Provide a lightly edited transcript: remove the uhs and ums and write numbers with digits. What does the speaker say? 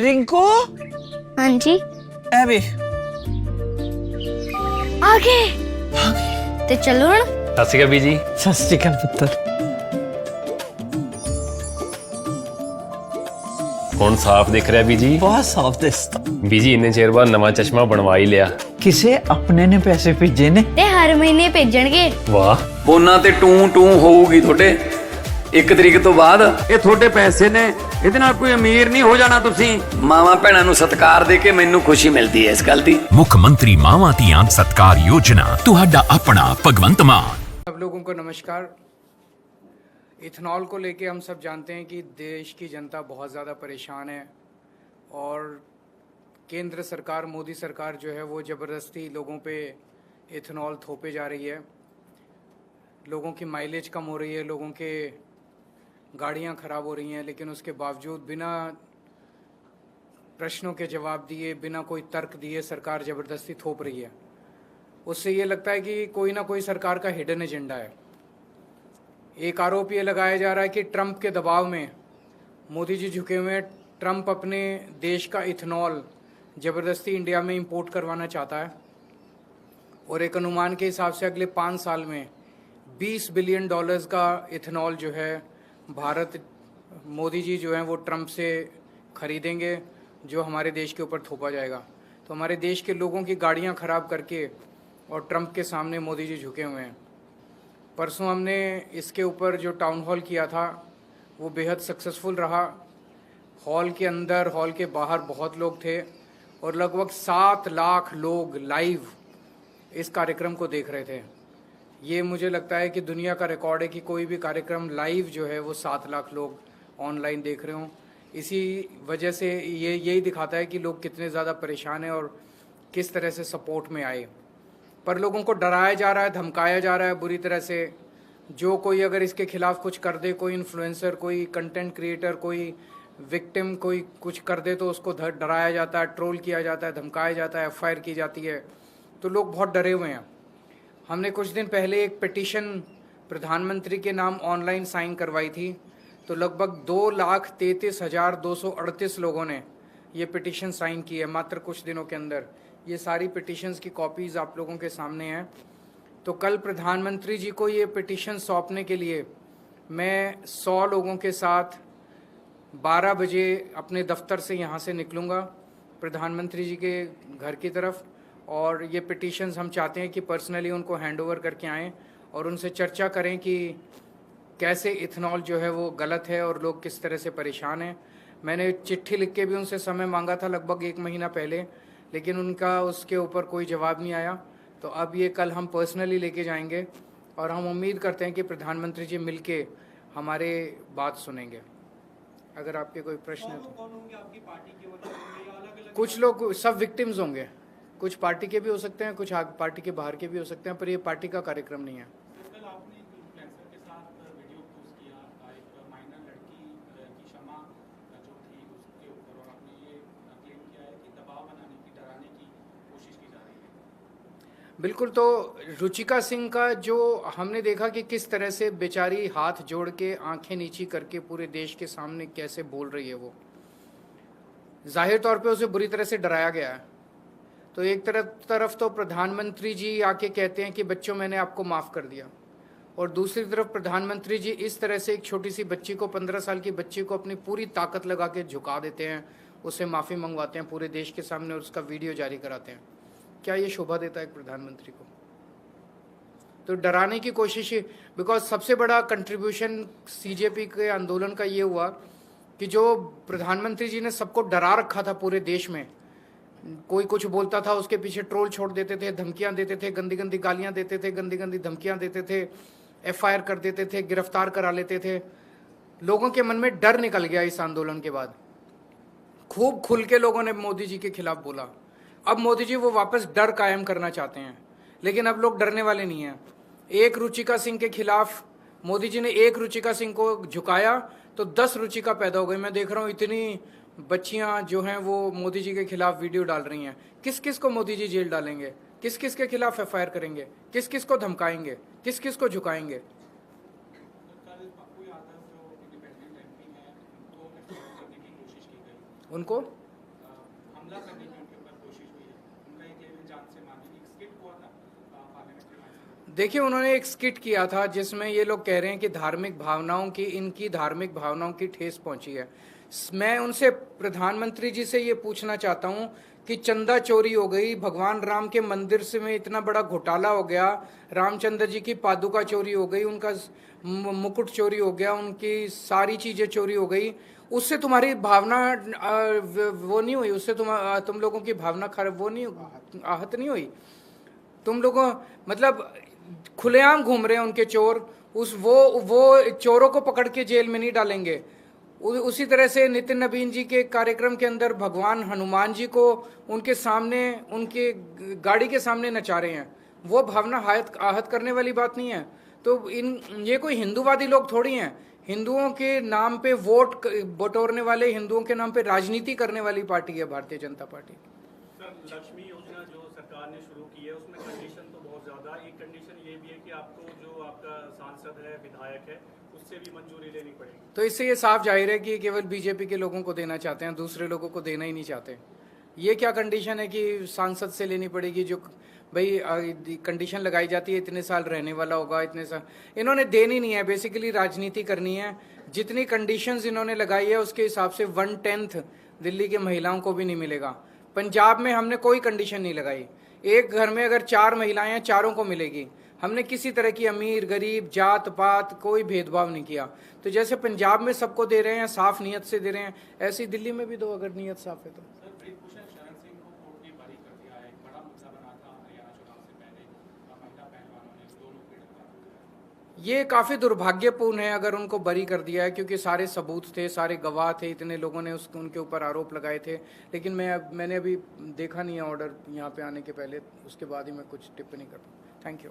रिंकू हाँ जी एबी आगे ते चलो हूं। सत श्री अकाल बीजी। सत श्री अकाल पुत्र। हुण साफ दिख रहा बीजी। बहुत साफ दिसता। बीजी इन्ने चेर बाद नवा चश्मा बनवा ही लिया। किसे अपने ने पैसे भेजे ने ते हर महीने भेजणगे। वाह ਫੋਨਾਂ ਤੇ ਟੂ ਟੂ ਹੋਊਗੀ ਤੁਹਾਡੇ 1 ਤਰੀਕ ਤੋਂ ਬਾਅਦ। ਇਹ ਤੁਹਾਡੇ ਪੈਸੇ ਨੇ, ਇਹਦੇ ਨਾਲ ਕੋਈ ਅਮੀਰ ਨਹੀਂ ਹੋ ਜਾਣਾ ਤੁਸੀਂ। ਮਾਵਾਂ ਭੈਣਾਂ ਨੂੰ ਸਤਿਕਾਰ ਦੇ ਕੇ ਮੈਨੂੰ ਖੁਸ਼ੀ ਮਿਲਦੀ ਹੈ ਇਸ ਗੱਲ ਦੀ। ਮੁੱਖ ਮੰਤਰੀ ਮਾਵਾਂ ਧੀਆਂ ਸਤਕਾਰ ਯੋਜਨਾ ਤੁਹਾਡਾ ਆਪਣਾ ਭਗਵੰਤ ਮਾਨ। सब लोगों को नमस्कार। इथेनॉल को लेके हम सब जानते हैं कि देश की जनता बहुत ज़्यादा परेशान है और केंद्र सरकार, मोदी सरकार जो है वो ज़बरदस्ती लोगों पे इथेनॉल थोपे जा रही है। लोगों की माइलेज कम हो रही है, लोगों के गाड़ियां ख़राब हो रही हैं, लेकिन उसके बावजूद बिना प्रश्नों के जवाब दिए, बिना कोई तर्क दिए सरकार ज़बरदस्ती थोप रही है। उससे ये लगता है कि कोई ना कोई सरकार का हिडन एजेंडा है। एक आरोप ये लगाया जा रहा है कि ट्रंप के दबाव में मोदी जी झुके हुए हैं। ट्रंप अपने देश का इथेनॉल ज़बरदस्ती इंडिया में इंपोर्ट करवाना चाहता है और एक अनुमान के हिसाब से अगले 5 साल में $20 बिलियन का इथेनॉल जो है भारत, मोदी जी जो हैं वो ट्रंप से खरीदेंगे, जो हमारे देश के ऊपर थोपा जाएगा। तो हमारे देश के लोगों की गाड़ियां ख़राब करके और ट्रंप के सामने मोदी जी झुके हुए हैं। परसों हमने इसके ऊपर जो टाउन हॉल किया था वो बेहद सक्सेसफुल रहा। हॉल के अंदर, हॉल के बाहर बहुत लोग थे और लगभग 7 लाख लोग लाइव इस कार्यक्रम को देख रहे थे। ये मुझे लगता है कि दुनिया का रिकॉर्ड है कि कोई भी कार्यक्रम लाइव जो है वो 7 लाख लोग ऑनलाइन देख रहे हों। इसी वजह से ये यही दिखाता है कि लोग कितने ज़्यादा परेशान हैं और किस तरह से सपोर्ट में आए। पर लोगों को डराया जा रहा है, धमकाया जा रहा है बुरी तरह से। जो कोई अगर इसके खिलाफ कुछ कर दे, कोई इन्फ्लुएंसर, कोई कंटेंट क्रिएटर, कोई विक्टिम कोई कुछ कर दे तो उसको डराया जाता है, ट्रोल किया जाता है, धमकाया जाता है, एफआईआर की जाती है। तो लोग बहुत डरे हुए हैं। हमने कुछ दिन पहले एक पिटीशन प्रधानमंत्री के नाम ऑनलाइन साइन करवाई थी, तो लगभग 2,33,238 लोगों ने ये पिटीशन साइन की है मात्र कुछ दिनों के अंदर। ये सारी पिटीशंस की कॉपीज़ आप लोगों के सामने हैं। तो कल प्रधानमंत्री जी को ये पिटीशन सौंपने के लिए मैं 100 लोगों के साथ 12 बजे अपने दफ्तर से यहाँ से निकलूँगा प्रधानमंत्री जी के घर की तरफ, और ये पिटीशंस हम चाहते हैं कि पर्सनली उनको हैंडओवर करके आएँ और उनसे चर्चा करें कि कैसे इथेनॉल जो है वो गलत है और लोग किस तरह से परेशान हैं। मैंने चिट्ठी लिख के भी उनसे समय मांगा था लगभग 1 महीना पहले, लेकिन उनका उसके ऊपर कोई जवाब नहीं आया। तो अब ये कल हम पर्सनली लेके जाएंगे और हम उम्मीद करते हैं कि प्रधानमंत्री जी मिलके हमारे बात सुनेंगे। अगर आपके कोई प्रश्न है तो। कौन होंगे आपकी पार्टी के वजह से या अलग-अलग? कुछ लोग, सब विक्टिम्स होंगे, कुछ पार्टी के भी हो सकते हैं, कुछ पार्टी के बाहर के भी हो सकते हैं, पर ये पार्टी का कार्यक्रम नहीं है। बिल्कुल। तो रुचिका सिंह का जो हमने देखा कि किस तरह से बेचारी हाथ जोड़ के आंखें नीची करके पूरे देश के सामने कैसे बोल रही है, वो जाहिर तौर पे उसे बुरी तरह से डराया गया है। तो एक तरफ तो प्रधानमंत्री जी आके कहते हैं कि बच्चों मैंने आपको माफ़ कर दिया, और दूसरी तरफ प्रधानमंत्री जी इस तरह से एक छोटी सी बच्ची को, 15 साल की बच्ची को अपनी पूरी ताकत लगा के झुका देते हैं, उससे माफ़ी मंगवाते हैं पूरे देश के सामने और उसका वीडियो जारी कराते हैं। क्या ये शोभा देता है एक प्रधानमंत्री को? तो डराने की कोशिश, बिकॉज सबसे बड़ा कंट्रीब्यूशन सीजेपी के आंदोलन का ये हुआ कि जो प्रधानमंत्री जी ने सबको डरा रखा था पूरे देश में, कोई कुछ बोलता था उसके पीछे ट्रोल छोड़ देते थे, धमकियां देते थे, गंदी गंदी गालियां देते थे, गंदी गंदी धमकियां देते थे, एफआईआर कर देते थे, गिरफ्तार करा लेते थे। लोगों के मन में डर निकल गया इस आंदोलन के बाद। खूब खुल के लोगों ने मोदी जी के खिलाफ बोला। अब मोदी जी वो वापस डर कायम करना चाहते हैं, लेकिन अब लोग डरने वाले नहीं हैं। एक रुचिका सिंह के खिलाफ मोदी जी ने एक रुचिका सिंह को झुकाया तो 10 रुचिका पैदा हो गई। मैं देख रहा हूँ इतनी बच्चियां जो हैं वो मोदी जी के खिलाफ वीडियो डाल रही हैं। किस किस को मोदी जी जेल डालेंगे, किस किस के खिलाफ एफआईआर करेंगे, किस किस को धमकाएंगे, किस किस को झुकाएंगे? उनको हमला करने की उनके ऊपर कोशिश हुई है। उनका ये क्लेम है जान से मारने की। एक स्किट हुआ था पार्लियामेंट के माध्यम से। देखिए, उन्होंने एक स्किट किया था जिसमें ये लोग कह रहे हैं कि इनकी धार्मिक भावनाओं की ठेस पहुंची है। मैं उनसे, प्रधानमंत्री जी से ये पूछना चाहता हूं कि चंदा चोरी हो गई, भगवान राम के मंदिर से में इतना बड़ा घोटाला हो गया, रामचंद्र जी की पादुका चोरी हो गई, उनका मुकुट चोरी हो गया, उनकी सारी चीजें चोरी हो गई, उससे तुम्हारी भावना वो नहीं हुई? उससे तुम लोगों की भावना खराब वो नहीं, आहत नहीं हुई? तुम लोगों मतलब खुलेआम घूम रहे हैं उनके चोर, वो चोरों को पकड़ के जेल में नहीं डालेंगे। उसी तरह से नितिन नवीन जी के कार्यक्रम के अंदर भगवान हनुमान जी को उनके सामने, उनके गाड़ी के सामने नचा रहे हैं। वो भावना आहत करने वाली बात नहीं है। तो ये कोई हिंदूवादी लोग थोड़ी हैं। हिंदुओं के नाम पे वोट बटोरने वाले, हिंदुओं के नाम पे राजनीति करने वाली पार्टी है भारतीय जनता पार्टी। सर, लक्ष्मी योजना जो सरकार ने शुरू की है उसमें कंडीशन तो बहुत ज़्यादा। एक कंडीशन ये भी है कि आपको जो आपका सांसद है, विधायक है, उससे भी मंजूरी लेनी पड़ेगी। तो इससे ये साफ जाहिर है कि ये केवल बीजेपी के लोगों को देना चाहते हैं, दूसरे लोगों को देना ही नहीं चाहते। ये क्या कंडीशन है कि सांसद से लेनी पड़ेगी? जो भाई कंडीशन लगाई जाती है इतने साल रहने वाला होगा, इतने साल, इन्होंने देनी नहीं है। बेसिकली राजनीति करनी है। जितनी कंडीशंस इन्होंने लगाई है उसके हिसाब से 1/10 दिल्ली के महिलाओं को भी नहीं मिलेगा। पंजाब में हमने कोई कंडीशन नहीं लगाई। एक घर में अगर 4 महिलाएं हैं, चारों को मिलेगी। हमने किसी तरह की अमीर गरीब जात पात कोई भेदभाव नहीं किया। तो जैसे पंजाब में सबको दे रहे हैं, साफ नीयत से दे रहे हैं, ऐसे ही दिल्ली में भी दो अगर नीयत साफ है तो। सर, ब्रिजभूषण शरण सिंह को कोर्ट ने बरी कर दिया है। एक बड़ा मुद्दा बना था हरियाणा चुनाव से पहले, महिला पहलवानों ने 2 लोग पीड़ित। ये काफी दुर्भाग्यपूर्ण है अगर उनको बरी कर दिया है, क्योंकि सारे सबूत थे, सारे गवाह थे, इतने लोगों ने उनके ऊपर आरोप लगाए थे। लेकिन मैंने अभी देखा नहीं है ऑर्डर यहाँ पे आने के पहले, उसके बाद ही मैं कुछ टिप्पणी कर पाऊँ। Thank you.